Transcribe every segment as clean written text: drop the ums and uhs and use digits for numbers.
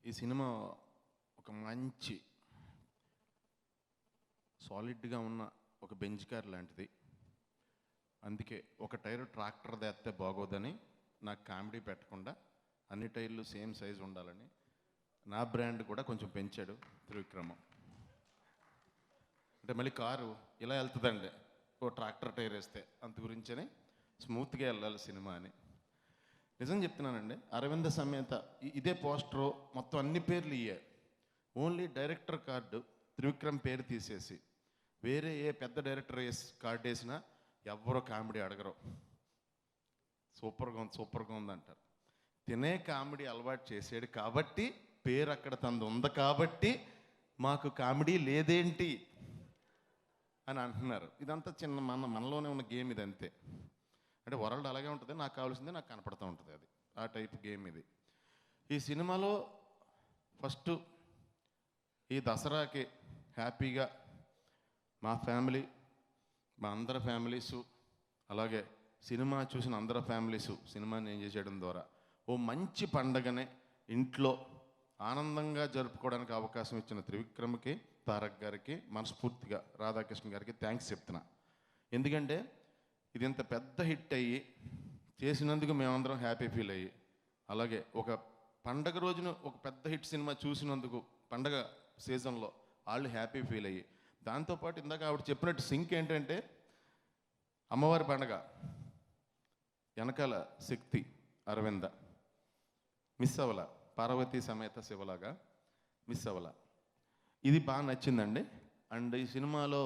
ఈ సినిమా ఒక మంచి సాలిడ్గా ఉన్న ఒక బెంచ్ కార్ లాంటిది. అందుకే ఒక టైర్ ట్రాక్టర్ తెస్తే బాగోదని నాకు కామెడీ పెట్టకుండా అన్ని టైర్లు సేమ్ సైజు ఉండాలని నా బ్రాండ్ కూడా కొంచెం పెంచాడు త్రివిక్రమ. అంటే మళ్ళీ కారు ఇలా వెళ్తుందండి, ఓ ట్రాక్టర్ టైర్ వేస్తే అంత గురించని స్మూత్గా వెళ్ళాలి సినిమా అని. నిజం చెప్తున్నానండి, అరవింద సమేత ఇదే పోస్టరు మొత్తం అన్ని పేర్లు ఇయ్యే. ఓన్లీ డైరెక్టర్ కార్డు త్రివిక్రమ్ పేరు తీసేసి వేరే ఏ పెద్ద డైరెక్టర్ కార్డు వేసినా ఎవరో కామెడీ అడగరు. సూపర్గా ఉంది అంటారు. తినే కామెడీ అలవాటు చేసాడు కాబట్టి పేరు అక్కడ తనది ఉంది కాబట్టి మాకు కామెడీ లేదేంటి అని అంటున్నారు. ఇదంతా చిన్న మనలోనే ఉన్న గేమ్ ఇది, అంతే. అంటే వరల్డ్ అలాగే ఉంటుంది, నాకు కావాల్సిందే నాకు కనపడుతూ ఉంటుంది, అది ఆ టైప్ గేమ్ ఇది. ఈ సినిమాలో ఫస్ట్ ఈ దసరాకి హ్యాపీగా మా ఫ్యామిలీ, మా అందరి ఫ్యామిలీసు, అలాగే సినిమా చూసిన అందరి ఫ్యామిలీసు సినిమాని ఎంజాయ్ చేయడం ద్వారా ఓ మంచి పండగనే ఇంట్లో ఆనందంగా జరుపుకోవడానికి అవకాశం ఇచ్చిన త్రివిక్రమ్కి, తారక్ గారికి మనస్ఫూర్తిగా, రాధాకృష్ణ గారికి థ్యాంక్స్ చెప్తున్నా. ఎందుకంటే ఇది ఇంత పెద్ద హిట్ అయ్యి చేసినందుకు మేమందరం హ్యాపీ ఫీల్ అయ్యి, అలాగే ఒక పండగ రోజున ఒక పెద్ద హిట్ సినిమా చూసినందుకు పండగ సీజన్లో వాళ్ళు హ్యాపీ ఫీల్ అయ్యి, దాంతోపాటు ఇందాక ఆవిడ చెప్పినట్టు సింక్ ఏంటంటే అమ్మవారి పండగ వెనకాల శక్తి అరవింద మిస్ అవ్వాల, పార్వతీ సమేత శివలాగా మిస్ అవ్వాల. ఇది బాగా నచ్చిందండి. అండ్ ఈ సినిమాలో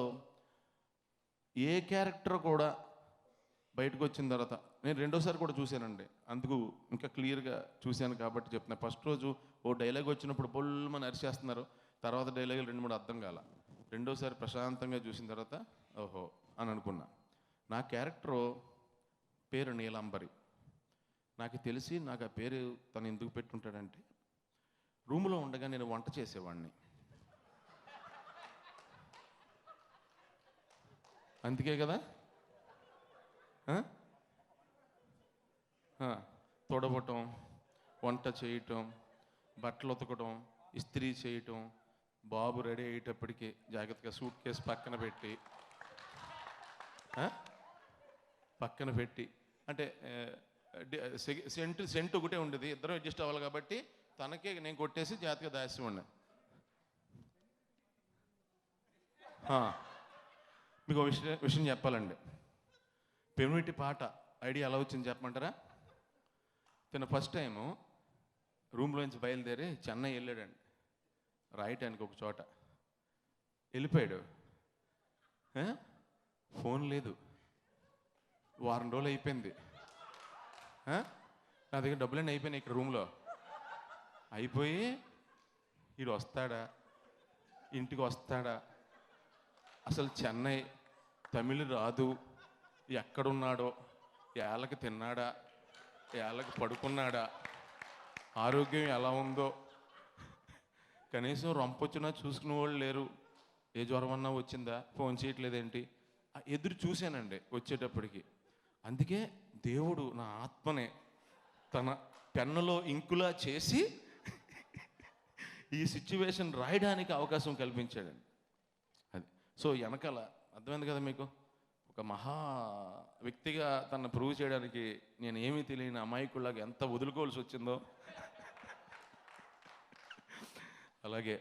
ఏ క్యారెక్టర్ కూడా బయటకు వచ్చిన తర్వాత నేను రెండోసారి కూడా చూశానండి, అందుకు ఇంకా క్లియర్గా చూశాను కాబట్టి చెప్తున్నా. ఫస్ట్ రోజు ఓ డైలాగ్ వచ్చినప్పుడు బొల్మని అరిచేస్తున్నారు, తర్వాత డైలాగులు 2-3 అర్థం కాల. రెండోసారి ప్రశాంతంగా చూసిన తర్వాత ఓహో అని అనుకున్నా. నా క్యారెక్టరు పేరు నీలాంబరి. నాకు తెలిసి నాకు ఆ పేరు తను ఎందుకు పెట్టుంటాడంటే, రూములో ఉండగా నేను వంట చేసేవాడిని, అందుకే కదా. తొడవటం, వంట చేయటం, బట్టలు ఉతకటం, ఇస్త్రీ చేయటం, బాబు రెడీ అయ్యేటప్పటికి జాగ్రత్తగా సూట్ కేసు పక్కన పెట్టి అంటే సెంటు ఒకటే ఉండేది, ఇద్దరం అడ్జస్ట్ అవ్వాలి కాబట్టి తనకే నేను కొట్టేసి జాగ్రత్తగా దాసి ఉండే. మీకు విషయం చెప్పాలండి, పెనుమిటి పాట ఐడియా ఎలా వచ్చింది చెప్పమంటారా? తను ఫస్ట్ టైము రూమ్లోంచి బయలుదేరి చెన్నై వెళ్ళాడండి రాయటానికి. ఒక చోట వెళ్ళిపోయాడు, ఫోన్ లేదు, వారం రోజులు అయిపోయింది. నా దగ్గర డబ్బులన్నీ అయిపోయినాయి ఇక్కడ రూమ్లో. అయిపోయి వీడు వస్తాడా, ఇంటికి వస్తాడా, అసలు చెన్నై తమిళ రాదు, ఎక్కడున్నాడో, ఏళ్ళకి తిన్నాడా, ఏళ్ళకి పడుకున్నాడా, ఆరోగ్యం ఎలా ఉందో, కనీసం రొంపొచ్చినా చూసుకునే వాళ్ళు లేరు, ఏ జ్వరం అన్నా వచ్చిందా, ఫోన్ చేయట్లేదేంటి, ఎదురు చూశానండి వచ్చేటప్పటికి. అందుకే దేవుడు నా ఆత్మనే తన పెన్నులో ఇంకులా చేసి ఈ సిచ్యువేషన్ రాయడానికి అవకాశం కల్పించాడండి. అది సో వెనకాల అర్థమైంది కదా మీకు, ఒక మహా వ్యక్తిగా తనను ప్రూవ్ చేయడానికి నేను ఏమీ తెలియని అమాయకుల్లాగా ఎంత వదులుకోవాల్సి వచ్చిందో. అలాగే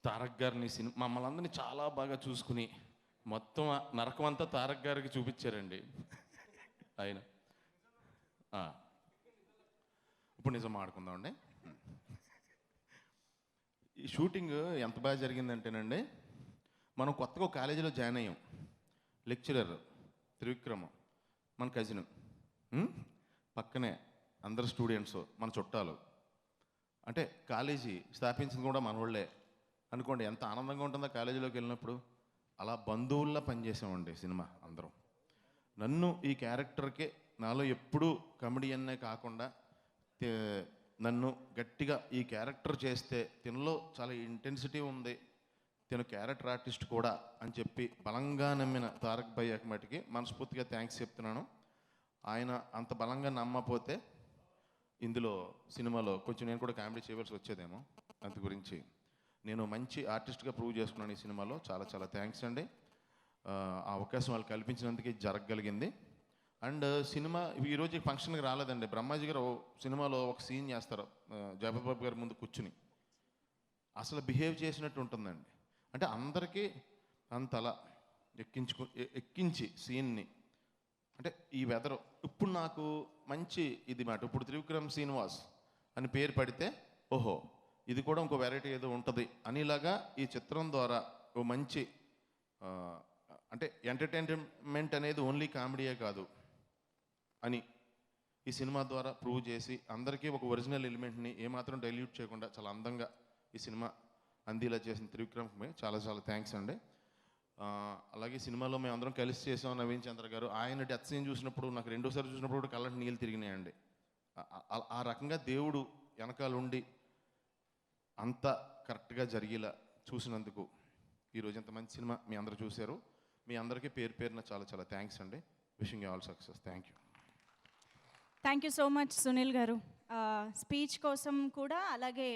తారక్ గారిని మమ్మల్ని అందరినీ చాలా బాగా చూసుకుని మొత్తం నరకం అంతా తారక్ గారికి చూపించారండి ఆయన. ఇప్పుడు నిజం ఆడుకుందామండి. ఈ షూటింగ్ ఎంత బాగా జరిగిందంటేనండి, మనం కొత్తగా ఒక కాలేజీలో జాయిన్ అయ్యాం. లెక్చరర్ త్రివిక్రమ మన కజిన్, పక్కనే అందరు స్టూడెంట్స్ మన చుట్టాలు. అంటే కాలేజీ స్థాపించింది కూడా మన వాళ్ళే అనుకోండి, ఎంత ఆనందంగా ఉంటుందో కాలేజీలోకి వెళ్ళినప్పుడు. అలా బంధువుల్లా పనిచేసామండి సినిమా అందరం. నన్ను ఈ క్యారెక్టర్కే, నాలో ఎప్పుడూ కమెడియన్నే కాకుండా నన్ను గట్టిగా ఈ క్యారెక్టర్ చేస్తే తినలో చాలా ఇంటెన్సిటీ ఉంది, తిను క్యారెక్టర్ ఆర్టిస్ట్ కూడా అని చెప్పి బలంగా నమ్మిన తారక్ భయ్యకి మటుకి మనస్ఫూర్తిగా థ్యాంక్స్ చెప్తున్నాను. ఆయన అంత బలంగా నమ్మపోతే ఇందులో సినిమాలో కొంచెం నేను కూడా కామెడీ చేయవలసి వచ్చేదేమో. అందు గురించి నేను మంచి ఆర్టిస్ట్గా ప్రూవ్ చేసుకున్నాను ఈ సినిమాలో. చాలా చాలా థ్యాంక్స్ అండి. ఆ అవకాశం వాళ్ళు కల్పించినందుకు ఇది జరగగలిగింది. అండ్ సినిమా ఈరోజు ఈ ఫంక్షన్కి రాలేదండి. బ్రహ్మాజీ గారు సినిమాలో ఒక సీన్ చేస్తారు జగపతి బాబు గారి ముందు కూర్చుని, అసలు బిహేవ్ చేసినట్టు ఉంటుందండి. అంటే అందరికీ అంతలా ఎక్కించి సీన్ని, అంటే ఈ వెదర్ ఇప్పుడు నాకు మంచి ఇది మాట. ఇప్పుడు త్రివిక్రమ్ శ్రీనివాస్ అని పేరు పడితే ఓహో ఇది కూడా ఇంకో వెరైటీ ఏదో ఉంటుంది అనేలాగా ఈ చిత్రం ద్వారా ఓ మంచి అంటే ఎంటర్టైన్మెంట్ అనేది ఓన్లీ కామెడీయే కాదు అని ఈ సినిమా ద్వారా ప్రూవ్ చేసి అందరికీ ఒక ఒరిజినల్ ఎలిమెంట్ని ఏమాత్రం డైల్యూట్ చేయకుండా చాలా అందంగా ఈ సినిమా అందేలా చేసిన త్రివిక్రమ్కి చాలా చాలా థ్యాంక్స్ అండి. అలాగే సినిమాలో మేము అందరం కలిసి చేసాం. నవీన్ చంద్ర గారు ఆయన డెత్ సీన్ చూసినప్పుడు నాకు రెండోసారి చూసినప్పుడు కూడా కళ్ళకి నీళ్ళు తిరిగినాయండి. ఆ రకంగా దేవుడు వెనకాల ఉండి అంత కరెక్ట్గా జరిగేలా చూసినందుకు ఈరోజు ఇంత మంచి సినిమా మీ అందరూ చూశారు. మీ అందరికీ పేరు పేరున చాలా చాలా థ్యాంక్స్ అండి. Wishing you all success. Thank you. Thank you so much Sunil గారు. స్పీచ్ కోసం కూడా అలాగే